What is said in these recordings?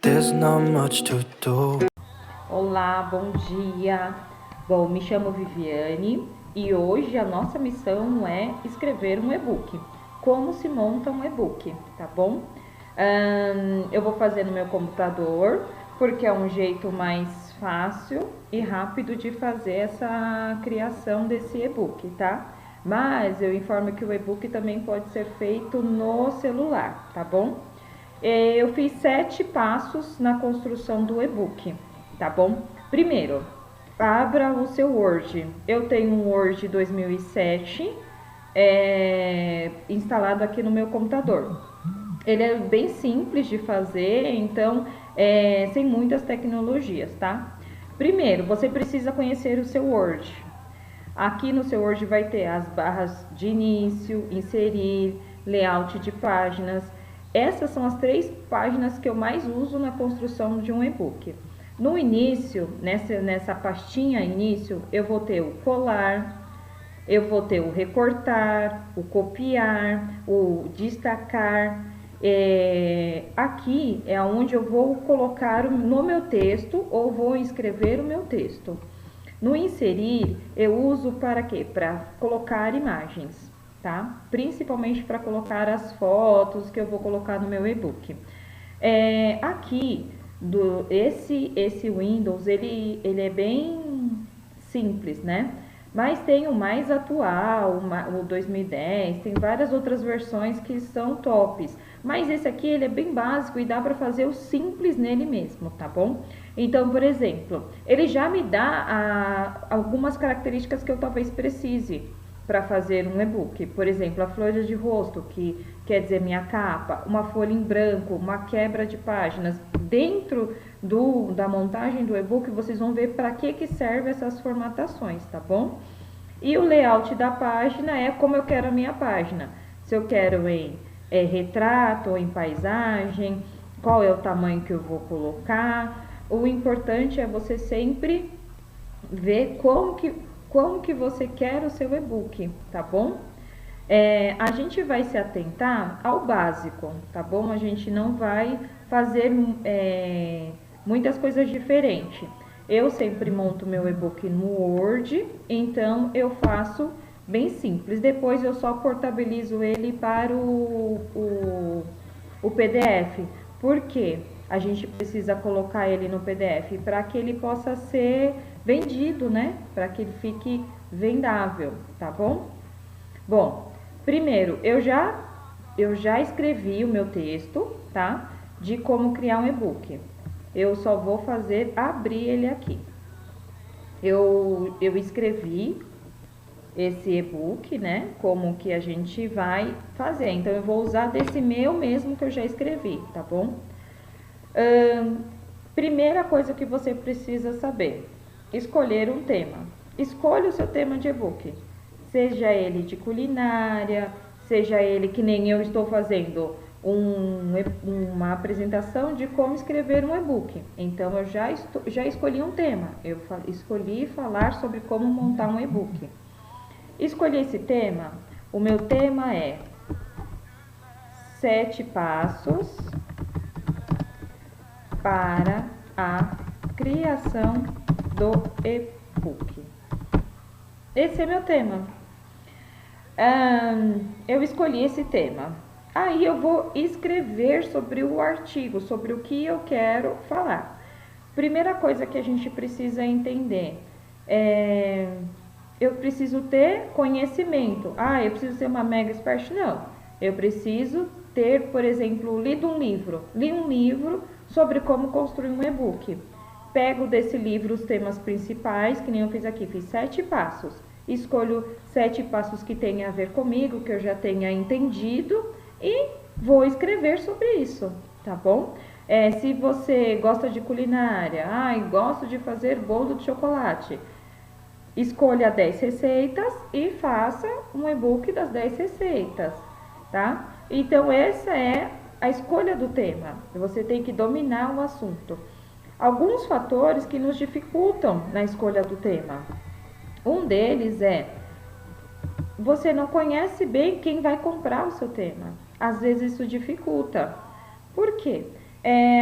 There's not much to do. Olá, bom dia. Bom, me chamo Viviane e hoje a nossa missão é escrever um e-book. Como se monta um e-book, tá bom? Eu vou fazer no meu computador porque é um jeito mais fácil e rápido de fazer essa criação desse e-book, tá? Mas eu informo que o e-book também pode ser feito no celular, tá bom? Eu fiz 7 passos na construção do e-book, tá bom? Primeiro, abra o seu Word. Eu tenho um Word 2007 instalado aqui no meu computador. Ele é bem simples de fazer, então sem muitas tecnologias, tá? Primeiro, você precisa conhecer o seu Word. Aqui no seu Word vai ter as barras de início, inserir, layout de páginas. Essas são as 3 páginas que eu mais uso na construção de um e-book. No início, nessa pastinha início, eu vou ter o colar, eu vou ter o recortar, o copiar, o destacar. Aqui é onde eu vou colocar no meu texto ou vou escrever o meu texto. No inserir, eu uso para quê? Para colocar imagens, tá? Principalmente para colocar as fotos que eu vou colocar no meu e-book. Aqui, esse Windows, ele é bem simples, né? Mas tem o mais atual, o 2010, tem várias outras versões que são tops. Mas esse aqui ele é bem básico e dá para fazer o simples nele mesmo, tá bom? Então, por exemplo, ele já me dá algumas características que eu talvez precise para fazer um e-book. Por exemplo, a folha de rosto, que quer dizer minha capa, uma folha em branco, uma quebra de páginas. Dentro da montagem do e-book, vocês vão ver para que serve essas formatações, tá bom? E o layout da página é como eu quero a minha página. Se eu quero em retrato ou em paisagem, qual é o tamanho que eu vou colocar. O importante é você sempre ver como que você quer o seu e-book, tá bom? A gente vai se atentar ao básico, tá bom? A gente não vai fazer muitas coisas diferentes. Eu sempre monto meu e-book no Word, então eu faço bem simples. Depois eu só portabilizo ele para o PDF. Por quê? A gente precisa colocar ele no PDF para que ele possa ser vendido, né? Para que ele fique vendável, tá bom? Bom, primeiro, eu já escrevi o meu texto, tá? De como criar um e-book. Eu só vou fazer abrir ele aqui. Eu escrevi esse e-book, né? Como que a gente vai fazer. Então, eu vou usar desse meu mesmo que eu já escrevi, tá bom? Primeira coisa que você precisa saber: escolher um tema. Escolha o seu tema de e-book. Seja ele de culinária, seja ele que nem eu estou fazendo uma apresentação de como escrever um e-book. Então, eu já escolhi um tema. Eu escolhi falar sobre como montar um e-book. Escolhi esse tema. O meu tema é 7 passos para a criação do e-book. Esse é meu tema. Eu escolhi esse tema. Aí eu vou escrever sobre o artigo, sobre o que eu quero falar. Primeira coisa que a gente precisa entender eu preciso ter conhecimento. Eu preciso ser uma mega expert? Não. Eu preciso ter, por exemplo, lido um livro. Li um livro sobre como construir um e-book. Pego desse livro os temas principais, que nem eu fiz aqui, fiz 7 passos. Escolho 7 passos que tenham a ver comigo, que eu já tenha entendido e vou escrever sobre isso, tá bom? Se você gosta de culinária, gosto de fazer bolo de chocolate, escolha 10 receitas e faça um e-book das 10 receitas, tá? Então, essa é a escolha do tema. Você tem que dominar o assunto. Alguns fatores que nos dificultam na escolha do tema. Um deles é: você não conhece bem quem vai comprar o seu tema. Às vezes isso dificulta. Por quê?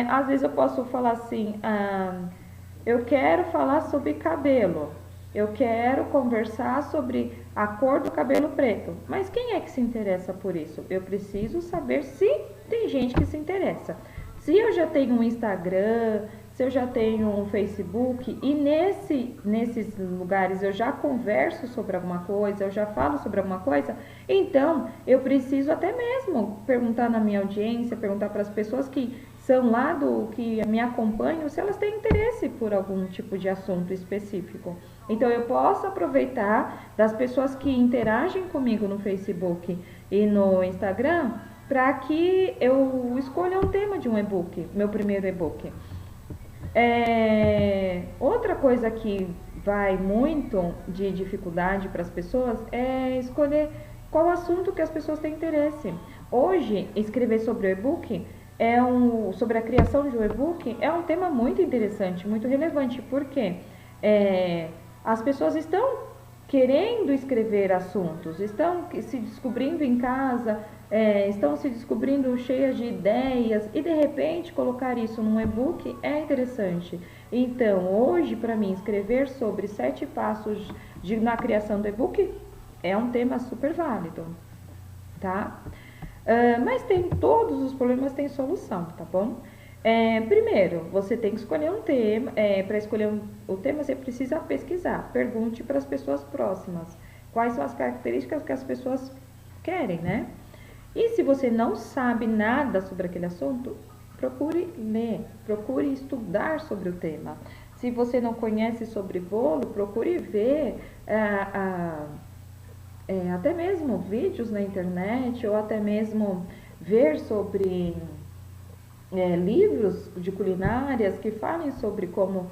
Às vezes eu posso falar assim, eu quero falar sobre cabelo, eu quero conversar sobre a cor do cabelo preto, mas quem é que se interessa por isso? Eu preciso saber se tem gente que se interessa. Se eu já tenho um Instagram, se eu já tenho um Facebook e nesses lugares eu já converso sobre alguma coisa, eu já falo sobre alguma coisa, então eu preciso até mesmo perguntar na minha audiência, perguntar para as pessoas que são lá que me acompanham, se elas têm interesse por algum tipo de assunto específico. Então eu posso aproveitar das pessoas que interagem comigo no Facebook e no Instagram para que eu escolha um tema de um e-book, meu primeiro e-book. Outra coisa que vai muito de dificuldade para as pessoas é escolher qual assunto que as pessoas têm interesse. Hoje, escrever sobre o e-book sobre a criação de um e-book é um tema muito interessante, muito relevante, porque as pessoas estão querendo escrever assuntos, estão se descobrindo em casa, estão se descobrindo cheias de ideias e de repente colocar isso num e-book é interessante. Então, hoje, para mim, escrever sobre 7 passos na criação do e-book é um tema super válido, tá? Mas todos os problemas têm solução, tá bom? Primeiro, você tem que escolher um tema. Para escolher o tema, você precisa pesquisar. Pergunte para as pessoas próximas quais são as características que as pessoas querem, né? E se você não sabe nada sobre aquele assunto, procure ler, procure estudar sobre o tema. Se você não conhece sobre bolo, procure ver até mesmo vídeos na internet ou até mesmo ver sobre livros de culinárias que falem sobre como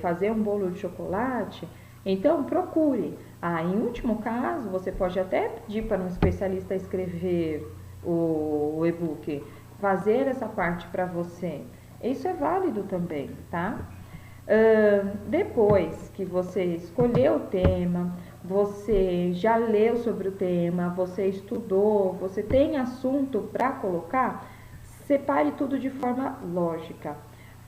fazer um bolo de chocolate. Então, procure. Em último caso, você pode até pedir para um especialista escrever o e-book, fazer essa parte para você. Isso é válido também, tá? Depois que você escolheu o tema, você já leu sobre o tema, você estudou, você tem assunto para colocar, separe tudo de forma lógica.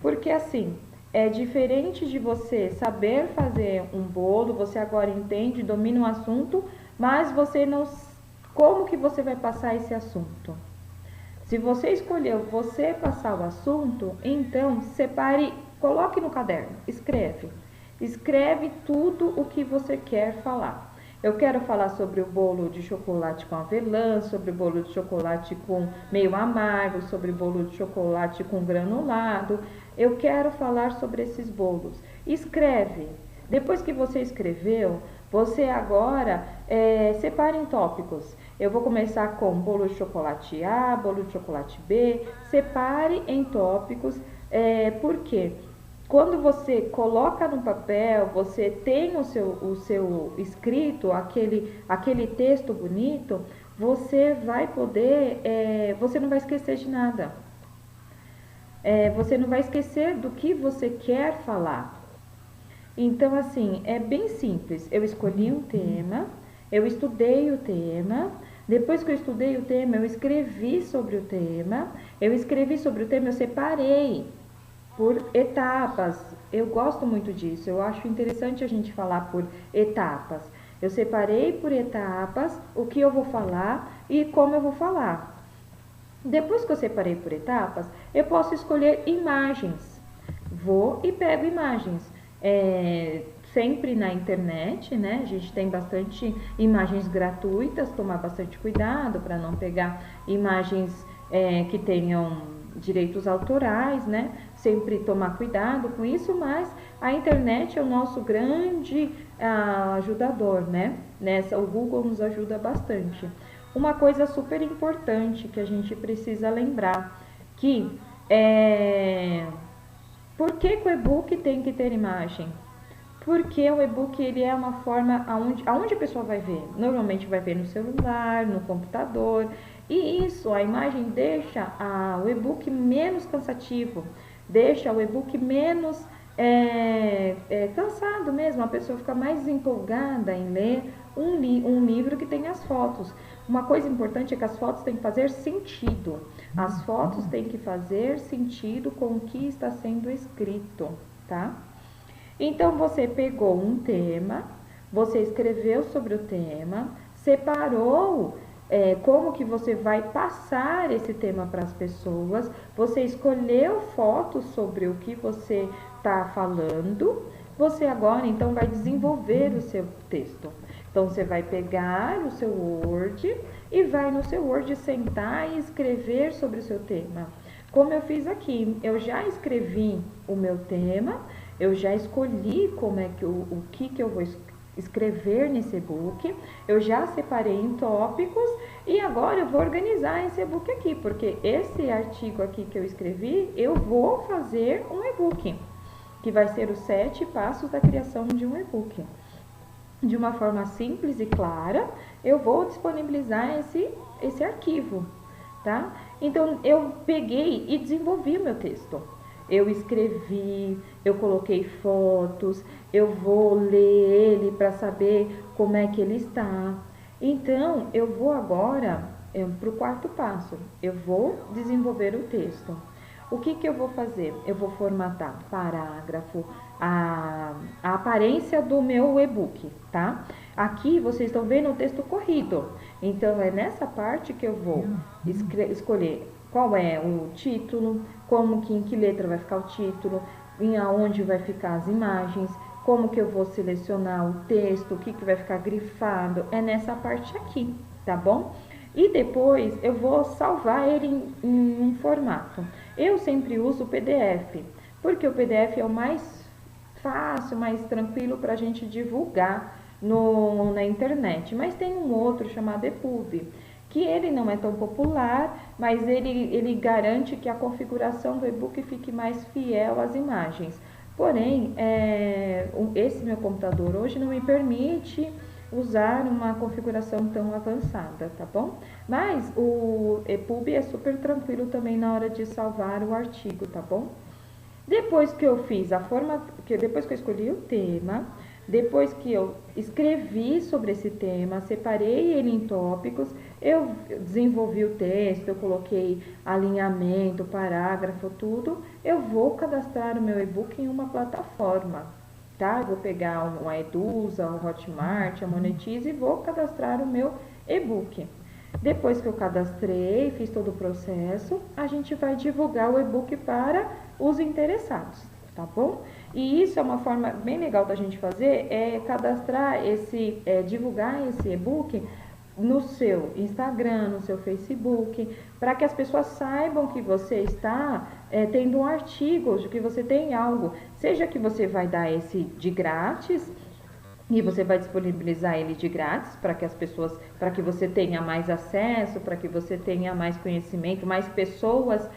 Porque assim, é diferente de você saber fazer um bolo, você agora entende, domina um assunto, mas você não... Como que você vai passar esse assunto? Se você escolheu você passar o assunto, então separe, coloque no caderno, escreve. Escreve tudo o que você quer falar. Eu quero falar sobre o bolo de chocolate com avelã, sobre o bolo de chocolate com meio amargo, sobre o bolo de chocolate com granulado. Eu quero falar sobre esses bolos. Escreve. Depois que você escreveu, você agora separa em tópicos. Eu vou começar com bolo de chocolate A, bolo de chocolate B. Separe em tópicos. Por quê? Quando você coloca no papel, você tem o seu escrito, aquele texto bonito, você vai poder, você não vai esquecer de nada. Você não vai esquecer do que você quer falar. Então, assim, é bem simples. Eu escolhi um tema, eu estudei o tema, depois que eu estudei o tema, eu escrevi sobre o tema, eu separei por etapas. Eu gosto muito disso, eu acho interessante a gente falar por etapas. Eu separei por etapas o que eu vou falar e como eu vou falar. Depois que eu separei por etapas, eu posso escolher imagens. Vou e pego imagens. Sempre na internet, né? A gente tem bastante imagens gratuitas, tomar bastante cuidado para não pegar imagens que tenham direitos autorais, né? Sempre tomar cuidado com isso, mas a internet é o nosso grande ajudador, né? O Google nos ajuda bastante. Uma coisa super importante que a gente precisa lembrar, que por que o e-book tem que ter imagem? Porque o e-book ele é uma forma aonde a pessoa vai ver. Normalmente vai ver no celular, no computador. E isso, a imagem deixa o e-book menos cansativo, deixa o e-book menos cansado mesmo. A pessoa fica mais empolgada em ler um livro que tem as fotos. Uma coisa importante é que as fotos têm que fazer sentido. As fotos têm que fazer sentido com o que está sendo escrito, tá? Então, você pegou um tema, você escreveu sobre o tema, separou como que você vai passar esse tema para as pessoas, você escolheu fotos sobre o que você está falando, você agora então vai desenvolver o seu texto. Então, você vai pegar o seu Word e vai no seu Word sentar e escrever sobre o seu tema. Como eu fiz aqui, eu já escrevi o meu tema, eu já escolhi como é que o que eu vou escrever nesse e-book, eu já separei em tópicos e agora eu vou organizar esse e-book aqui, porque esse artigo aqui que eu escrevi, eu vou fazer um e-book, que vai ser os 7 passos da criação de um e-book. De uma forma simples e clara, eu vou disponibilizar esse arquivo, tá? Então, eu peguei e desenvolvi o meu texto. Eu escrevi, eu coloquei fotos, eu vou ler ele para saber como é que ele está. Então, eu vou agora para o 4º passo. Eu vou desenvolver o texto. O que eu vou fazer? Eu vou formatar parágrafo, a aparência do meu e-book, tá? Aqui vocês estão vendo o texto corrido. Então, é nessa parte que eu vou escolher qual é o título, em que letra vai ficar o título, em aonde vai ficar as imagens, como que eu vou selecionar o texto, o que vai ficar grifado, é nessa parte aqui, tá bom? E depois eu vou salvar ele em um formato. Eu sempre uso o PDF, porque o PDF é o mais fácil, mais tranquilo para a gente divulgar na internet. Mas tem um outro chamado EPUB, que ele não é tão popular, mas ele garante que a configuração do e-book fique mais fiel às imagens. Porém, esse meu computador hoje não me permite usar uma configuração tão avançada, tá bom? Mas o EPUB é super tranquilo também na hora de salvar o artigo, tá bom? Depois que eu fiz depois que eu escolhi o tema, depois que eu escrevi sobre esse tema, separei ele em tópicos, eu desenvolvi o texto, eu coloquei alinhamento, parágrafo, tudo, eu vou cadastrar o meu e-book em uma plataforma, tá? Eu vou pegar uma Edusa, um Hotmart, a Monetize e vou cadastrar o meu e-book. Depois que eu cadastrei, fiz todo o processo, a gente vai divulgar o e-book para os interessados, tá bom? E isso é uma forma bem legal da gente fazer, cadastrar divulgar esse e-book no seu Instagram, no seu Facebook, para que as pessoas saibam que você está tendo um artigo, que você tem algo, seja que você vai dar esse de grátis, e você vai disponibilizar ele de grátis para que você tenha mais acesso, para que você tenha mais conhecimento, mais pessoas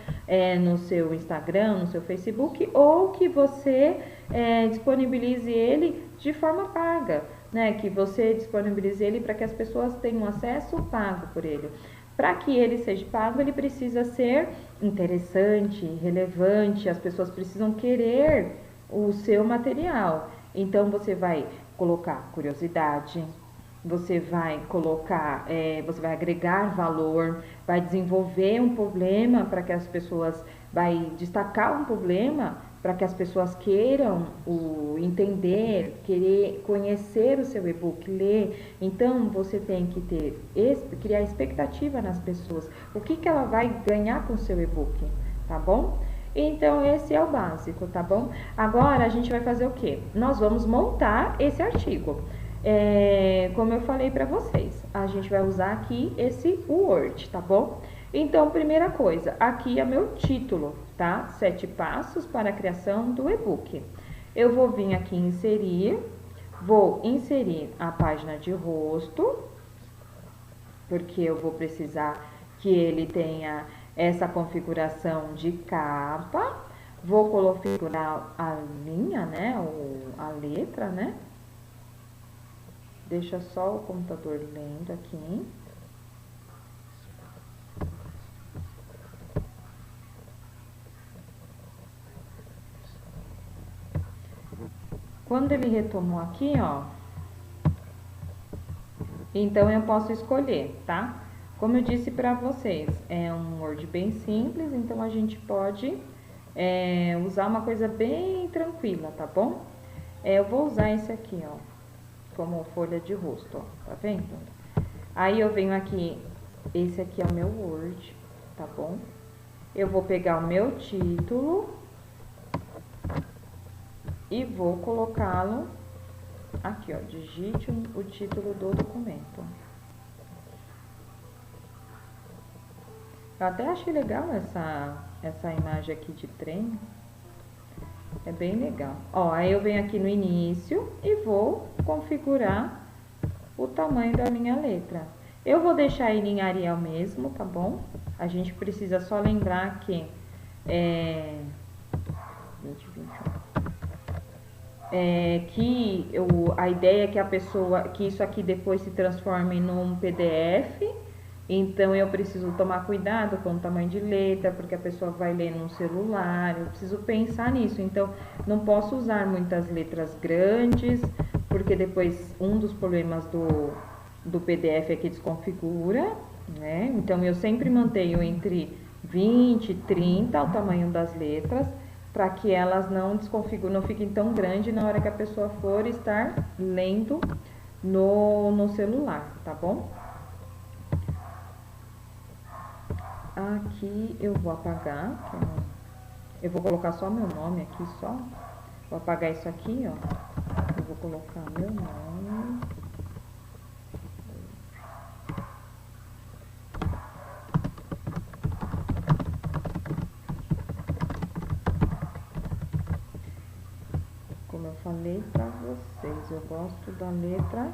no seu Instagram, no seu Facebook, ou que você disponibilize ele de forma paga, né? Que você disponibilize ele para que as pessoas tenham acesso pago por ele. Para que ele seja pago, ele precisa ser interessante, relevante, as pessoas precisam querer o seu material. Então, você vai colocar curiosidade, você vai agregar valor, vai desenvolver um problema para que as pessoas, vai destacar um problema para que as pessoas queiram entender, querer conhecer o seu e-book, ler. Então, você tem que criar expectativa nas pessoas. O que ela vai ganhar com o seu e-book, tá bom? Então, esse é o básico, tá bom? Agora, a gente vai fazer o quê? Nós vamos montar esse artigo. Como eu falei para vocês, a gente vai usar aqui esse Word, tá bom? Então, primeira coisa, aqui é meu título, tá? 7 passos para a criação do e-book. Eu vou vir aqui vou inserir a página de rosto, porque eu vou precisar que ele tenha essa configuração de capa. Vou configurar a linha, né, a letra, né? Deixa só o computador lendo aqui. Quando ele retomou aqui, ó, então eu posso escolher, tá? Como eu disse para vocês, é um Word bem simples, então a gente pode usar uma coisa bem tranquila, tá bom? Eu vou usar esse aqui, ó, como folha de rosto, ó, tá vendo? Aí eu venho aqui, esse aqui é o meu Word, tá bom? Eu vou pegar o meu título e vou colocá-lo aqui, ó, digite o título do documento. Eu até achei legal essa imagem aqui de trem. É bem legal. Ó, aí eu venho aqui no início e vou configurar o tamanho da minha letra. Eu vou deixar ele em Arial mesmo, tá bom? A gente precisa só lembrar que a ideia é que isso aqui depois se transforme num PDF. Então, eu preciso tomar cuidado com o tamanho de letra, porque a pessoa vai ler no celular, eu preciso pensar nisso. Então, não posso usar muitas letras grandes, porque depois um dos problemas do PDF é que desconfigura, né? Então, eu sempre mantenho entre 20 e 30 o tamanho das letras, para que elas não desconfigurem, não fiquem tão grandes na hora que a pessoa for estar lendo no celular, tá bom? Aqui eu vou apagar, eu vou colocar só meu nome aqui só. Vou apagar isso aqui, ó. Eu vou colocar meu nome. Como eu falei pra vocês, eu gosto da letra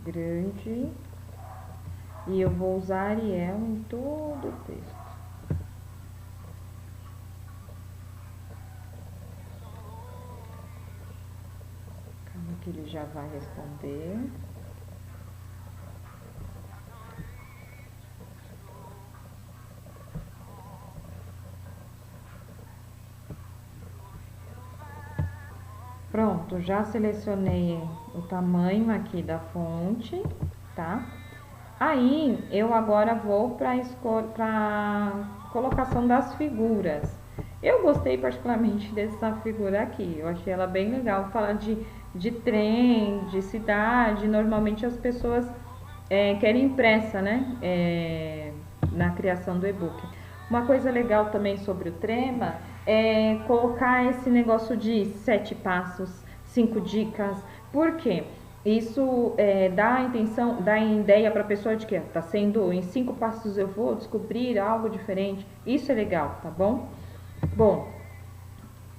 grande. E eu vou usar Arial em todo o texto. Calma que ele já vai responder. Pronto, já selecionei o tamanho aqui da fonte, tá? Aí, eu agora vou para colocação das figuras. Eu gostei particularmente dessa figura aqui, eu achei ela bem legal. Fala de trem, de cidade, normalmente as pessoas querem pressa, né? Na criação do e-book. Uma coisa legal também sobre o Trema é colocar esse negócio de 7 passos, 5 dicas, por quê? Isso dá a ideia para a pessoa de que tá sendo em 5 passos eu vou descobrir algo diferente. Isso é legal, tá bom? Bom,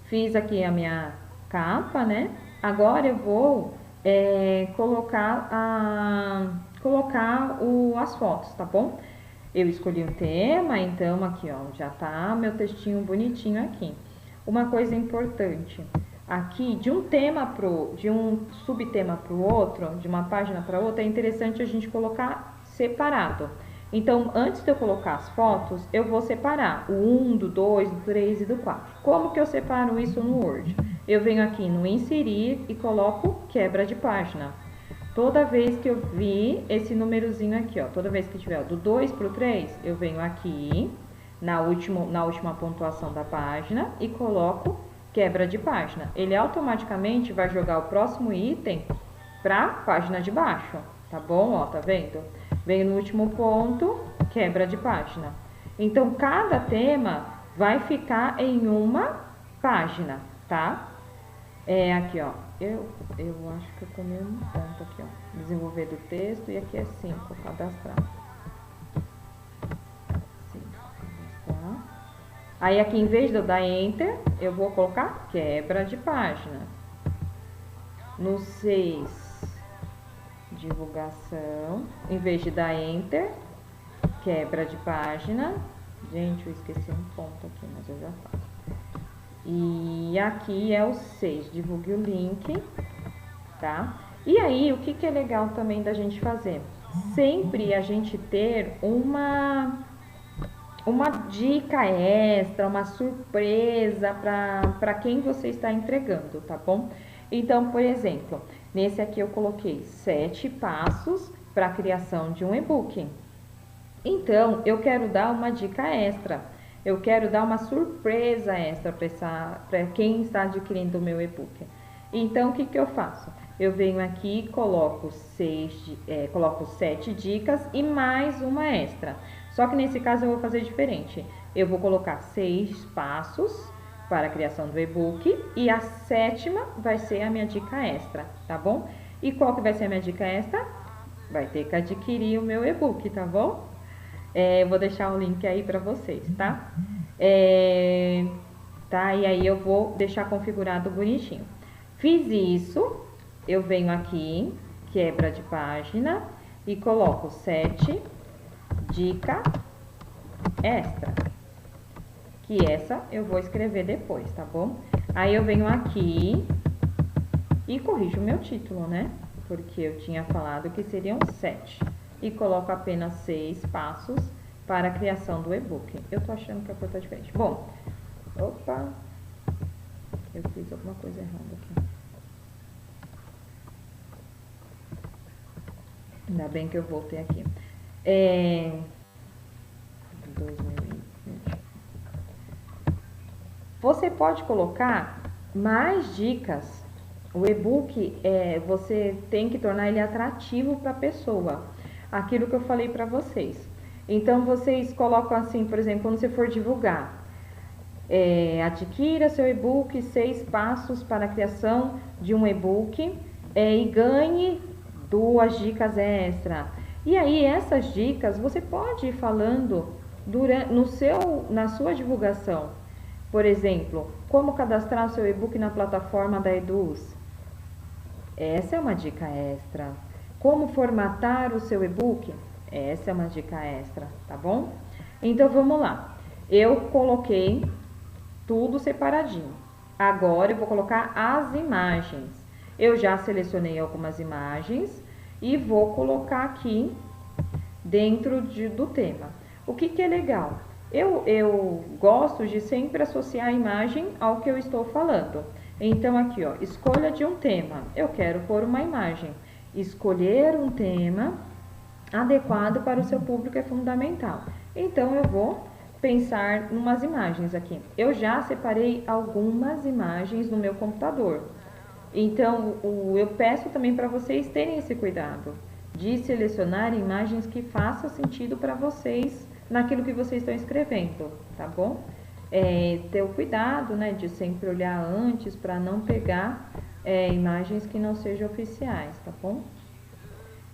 fiz aqui a minha capa, né? Agora eu vou colocar as fotos, tá bom? Eu escolhi um tema, então aqui, ó, já tá meu textinho bonitinho aqui. Uma coisa importante. Aqui, de um subtema para o outro, de uma página para outra, é interessante a gente colocar separado. Então, antes de eu colocar as fotos, eu vou separar o 1, do 2, do 3 e do 4. Como que eu separo isso no Word? Eu venho aqui no Inserir e coloco Quebra de Página. Toda vez que eu vi esse númerozinho aqui, ó, toda vez que tiver do 2 para o 3, eu venho aqui na última pontuação da página e coloco Quebra de página. Ele automaticamente vai jogar o próximo item para a página de baixo, tá bom? Ó, tá vendo? Venho no último ponto, quebra de página. Então, cada tema vai ficar em uma página, tá? Aqui, ó, eu acho que eu comi um ponto aqui, ó. Desenvolver do texto e aqui é 5, cadastrar. Aí aqui, em vez de eu dar Enter, eu vou colocar quebra de página. No 6, divulgação, em vez de dar Enter, quebra de página. Gente, eu esqueci um ponto aqui, mas eu já faço. E aqui é o 6, divulgue o link, tá? E aí, o que é legal também da gente fazer? Sempre a gente ter uma dica extra, uma surpresa para quem você está entregando, tá bom? Então, por exemplo, nesse aqui eu coloquei 7 passos para a criação de um e-book. Então, eu quero dar uma dica extra. Eu quero dar uma surpresa extra para quem está adquirindo o meu e-book. Então, o que eu faço? Eu venho aqui e coloco 7 dicas e mais uma extra. Só que nesse caso eu vou fazer diferente. Eu vou colocar 6 passos para a criação do e-book e a 7ª vai ser a minha dica extra, tá bom? E qual que vai ser a minha dica extra? Vai ter que adquirir o meu e-book, tá bom? Vou deixar o link aí para vocês, tá? Tá? E aí eu vou deixar configurado bonitinho. Fiz isso, eu venho aqui, quebra de página e coloco 7 dica extra. Que essa eu vou escrever depois, tá bom? Aí eu venho aqui e corrijo o meu título, né? Porque eu tinha falado que seriam 7. E coloco apenas 6 passos para a criação do e-book. Eu tô achando que a cor tá diferente. Bom, opa, eu fiz alguma coisa errada aqui. Ainda bem que eu voltei aqui. 2020. Você pode colocar mais dicas. O e-book, você tem que tornar ele atrativo para a pessoa. Aquilo que eu falei para vocês. Então, vocês colocam assim, por exemplo, quando você for divulgar. Adquira seu e-book, 6 passos para a criação de um e-book e ganhe 2 dicas extra. E aí, essas dicas você pode ir falando na sua divulgação. Por exemplo, como cadastrar o seu e-book na plataforma da Eduz. Essa é uma dica extra. Como formatar o seu e-book? Essa é uma dica extra, tá bom? Então, vamos lá. Eu coloquei tudo separadinho. Agora, eu vou colocar as imagens. Eu já selecionei algumas imagens e vou colocar aqui dentro do tema. O que é legal? Eu gosto de sempre associar a imagem ao que eu estou falando. Então, aqui, ó, escolha de um tema. Eu quero pôr uma imagem. Escolher um tema adequado para o seu público é fundamental. Então, eu vou pensar em umas imagens aqui. Eu já separei algumas imagens no meu computador. Então, eu peço também para vocês terem esse cuidado de selecionar imagens que façam sentido para vocês naquilo que vocês estão escrevendo, tá bom? Ter o cuidado, né, de sempre olhar antes para não pegar imagens que não sejam oficiais, tá bom?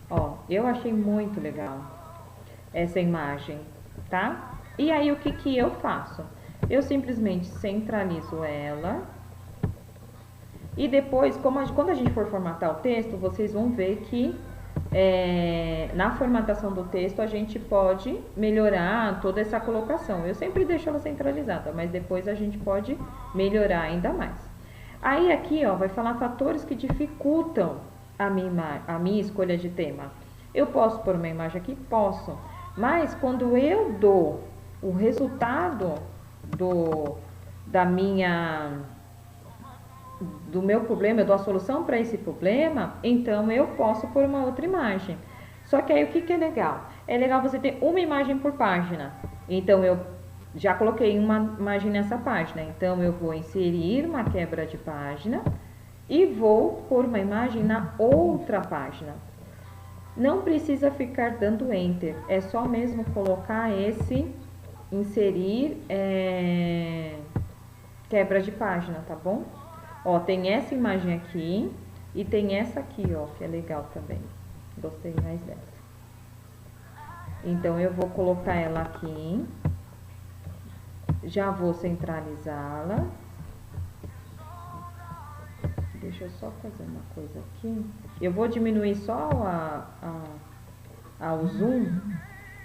Ó, eu achei muito legal essa imagem, tá? E aí, o que eu faço? Eu simplesmente centralizo ela e depois, quando a gente for formatar o texto, vocês vão ver que na formatação do texto a gente pode melhorar toda essa colocação. Eu sempre deixo ela centralizada, mas depois a gente pode melhorar ainda mais. Aí aqui, ó, vai falar fatores que dificultam a minha escolha de tema. Eu posso pôr uma imagem aqui? Posso. Mas quando eu dou o resultado do meu problema, eu dou a solução para esse problema, então eu posso pôr uma outra imagem. Só que aí o que é legal? É legal você ter uma imagem por página. Então eu já coloquei uma imagem nessa página, então eu vou inserir uma quebra de página e vou pôr uma imagem na outra página. Não precisa ficar dando enter, é só mesmo colocar inserir quebra de página, tá bom? Ó, tem essa imagem aqui e tem essa aqui, ó, que é legal também. Gostei mais dessa. Então, eu vou colocar ela aqui. Já vou centralizá-la. Deixa eu só fazer uma coisa aqui. Eu vou diminuir só o zoom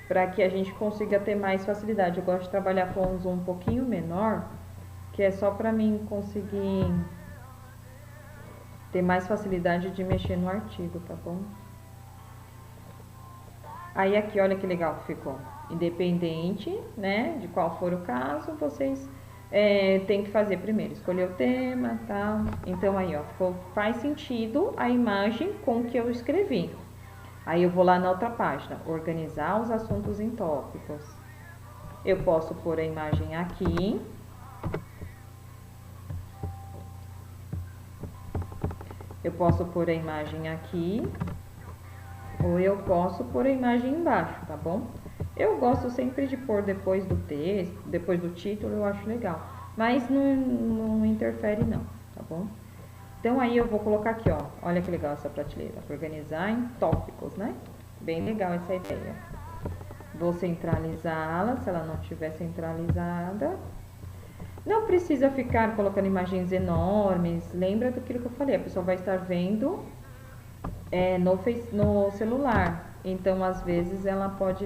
para que a gente consiga ter mais facilidade. Eu gosto de trabalhar com um zoom um pouquinho menor, que é só para mim conseguir ter mais facilidade de mexer no artigo, tá bom? Aí aqui, olha que legal que ficou. Independente, né, de qual for o caso, vocês tem que fazer primeiro, escolher o tema, tá? Então aí, ó, faz sentido a imagem com que eu escrevi. Aí eu vou lá na outra página, organizar os assuntos em tópicos. Eu posso pôr a imagem aqui. Eu posso pôr a imagem aqui. Ou eu posso pôr a imagem embaixo, tá bom? Eu gosto sempre de pôr depois do texto, depois do título, eu acho legal. Mas não interfere não, tá bom? Então aí eu vou colocar aqui, ó. Olha que legal essa prateleira. Organizar em tópicos, né? Bem legal essa ideia. Vou centralizá-la, se ela não estiver centralizada. Não precisa ficar colocando imagens enormes. Lembra daquilo que eu falei, a pessoa vai estar vendo no celular. Então, às vezes, ela pode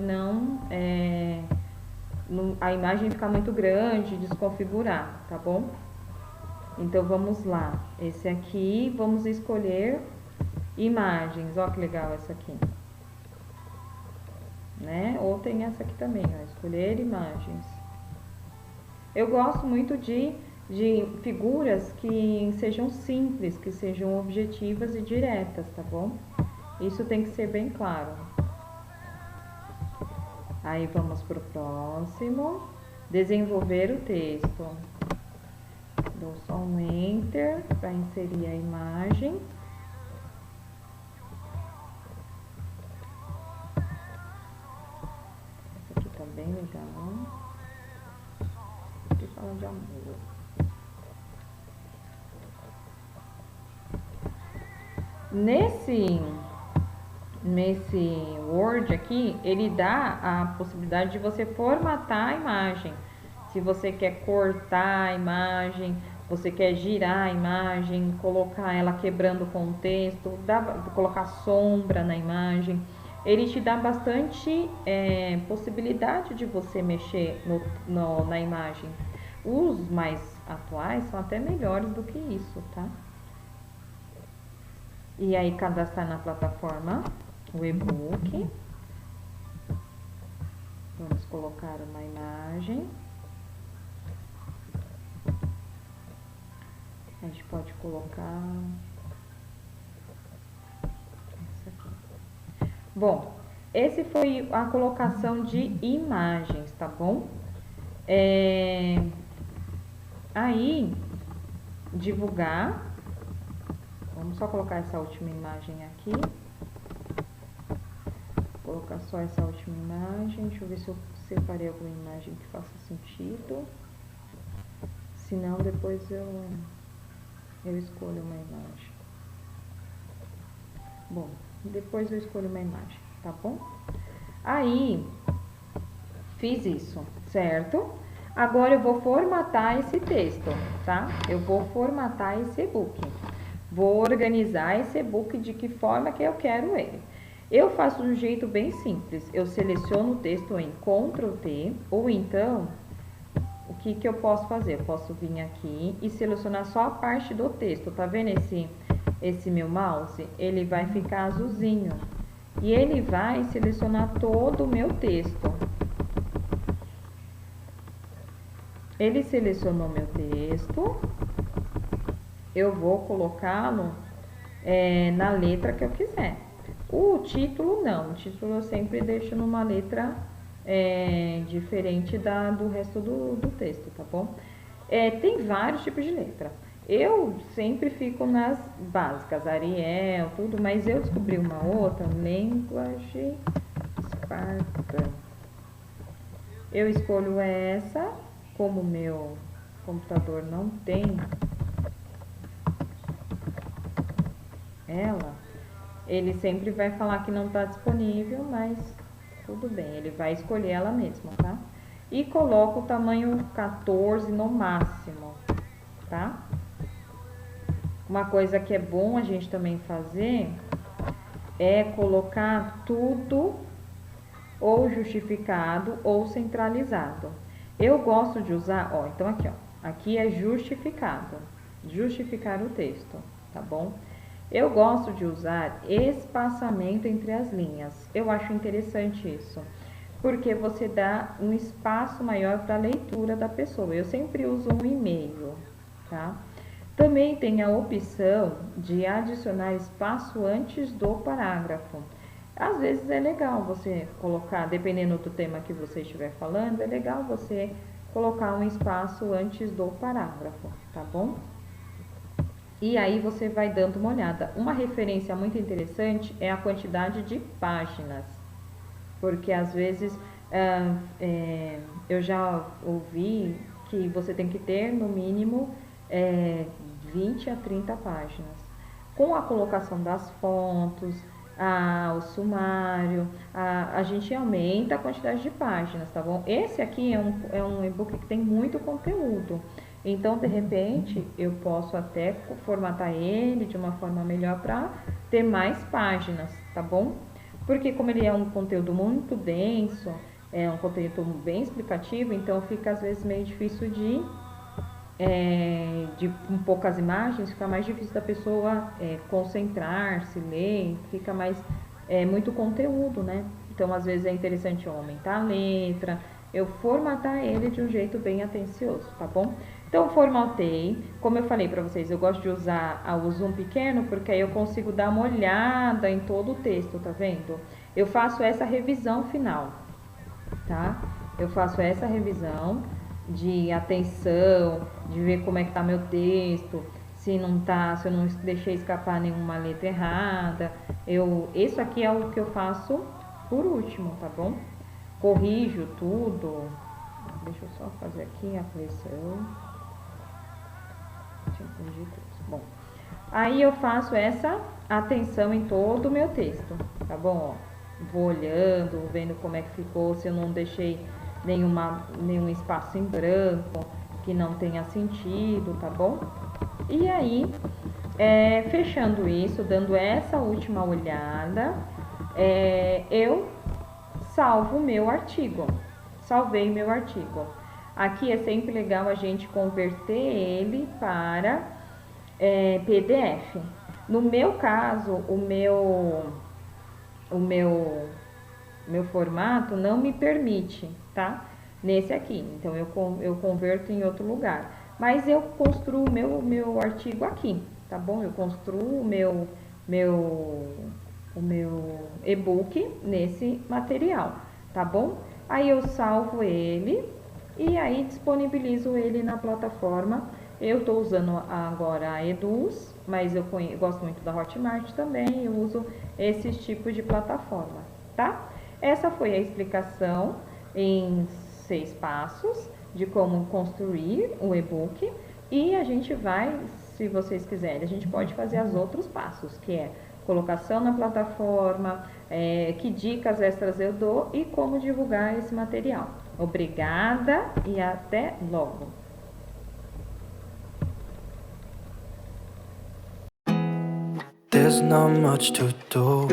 a imagem ficar muito grande, desconfigurar, tá bom? Então, vamos lá. Esse aqui, vamos escolher imagens. Ó, que legal essa aqui. Né? Ou tem essa aqui também, ó, escolher imagens. Eu gosto muito de figuras que sejam simples, que sejam objetivas e diretas, tá bom? Isso tem que ser bem claro. Aí vamos pro próximo. Desenvolver o texto. Dou só um Enter para inserir a imagem. Essa aqui tá bem legal. Aqui fala de amor. Nesse Word aqui, ele dá a possibilidade de você formatar a imagem. Se você quer cortar a imagem, você quer girar a imagem, colocar ela quebrando o contexto, colocar sombra na imagem. Ele te dá bastante possibilidade de você mexer na imagem. Os mais atuais são até melhores do que isso, tá? E aí, cadastrar na plataforma o e-book. Vamos colocar uma imagem. A gente pode colocar essa aqui. Bom, esse foi a colocação de imagens, tá bom? Aí, divulgar. Vamos só colocar essa última imagem aqui. Vou colocar só essa última imagem. Deixa eu ver se eu separei alguma imagem que faça sentido. Se não, depois eu escolho uma imagem. Bom, depois eu escolho uma imagem, tá bom? Aí, fiz isso, certo? Agora eu vou formatar esse texto, tá? Eu vou formatar esse e-book. Vou organizar esse e-book de que forma que eu quero ele. Eu faço de um jeito bem simples. Eu seleciono o texto em Ctrl T, ou então, o que eu posso fazer? Eu posso vir aqui e selecionar só a parte do texto. Tá vendo esse meu mouse? Ele vai ficar azulzinho. E ele vai selecionar todo o meu texto. Ele selecionou meu texto. Eu vou colocá-lo na letra que eu quiser. O título não, o título eu sempre deixo numa letra diferente do resto do texto, tá bom? Tem vários tipos de letra. Eu sempre fico nas básicas, Arial, tudo, mas eu descobri uma outra, Language Spartan. Eu escolho essa, como meu computador não tem ela, ele sempre vai falar que não está disponível, mas tudo bem, ele vai escolher ela mesma, tá? E coloco o tamanho 14 no máximo, tá? Uma coisa que é bom a gente também fazer é colocar tudo ou justificado ou centralizado. Eu gosto de usar, ó, então aqui, ó, aqui é justificado, justificar o texto, tá bom? Eu gosto de usar espaçamento entre as linhas. Eu acho interessante isso, porque você dá um espaço maior para a leitura da pessoa. Eu sempre uso um e-mail, tá? Também tem a opção de adicionar espaço antes do parágrafo. Às vezes é legal você colocar, dependendo do tema que você estiver falando, é legal você colocar um espaço antes do parágrafo, tá bom? E aí você vai dando uma olhada. Uma referência muito interessante é a quantidade de páginas, porque às vezes eu já ouvi que você tem que ter no mínimo 20 a 30 páginas. Com a colocação das fontes, o sumário, a gente aumenta a quantidade de páginas, tá bom? Esse aqui é um e-book que tem muito conteúdo. Então, de repente, eu posso até formatar ele de uma forma melhor para ter mais páginas, tá bom? Porque como ele é um conteúdo muito denso, é um conteúdo bem explicativo, então fica às vezes meio difícil com poucas imagens, fica mais difícil da pessoa concentrar-se, ler, fica mais muito conteúdo, né? Então às vezes é interessante eu aumentar a letra, eu formatar ele de um jeito bem atencioso, tá bom? Então formatei, como eu falei para vocês, eu gosto de usar o zoom pequeno porque aí eu consigo dar uma olhada em todo o texto, tá vendo? Eu faço essa revisão final, tá? Eu faço essa revisão de atenção, de ver como é que tá meu texto, se eu não deixei escapar nenhuma letra errada. Isso aqui é o que eu faço por último, tá bom? Corrijo tudo. Deixa eu só fazer aqui a correção. Deixa eu corrigir tudo. Bom, aí eu faço essa atenção em todo o meu texto, tá bom? Ó, vou olhando, vendo como é que ficou, se eu não deixei nenhum espaço em branco que não tenha sentido, tá bom? E aí, fechando isso, dando essa última olhada, eu salvo o meu artigo. Salvei meu artigo. Aqui é sempre legal a gente converter ele para PDF. No meu caso, o meu formato não me permite, tá? Nesse aqui. Então eu converto em outro lugar. Mas eu construo o meu artigo aqui, tá bom? Eu construo o meu e-book nesse material, tá bom? Aí eu salvo ele e aí disponibilizo ele na plataforma. Eu estou usando agora a Eduz, mas eu gosto muito da Hotmart também, eu uso esse tipo de plataforma, tá? Essa foi a explicação em 6 passos de como construir um e-book e a gente vai, se vocês quiserem, a gente pode fazer os outros passos, que é colocação na plataforma, que dicas extras eu dou e como divulgar esse material. Obrigada e até logo! There's not much to do.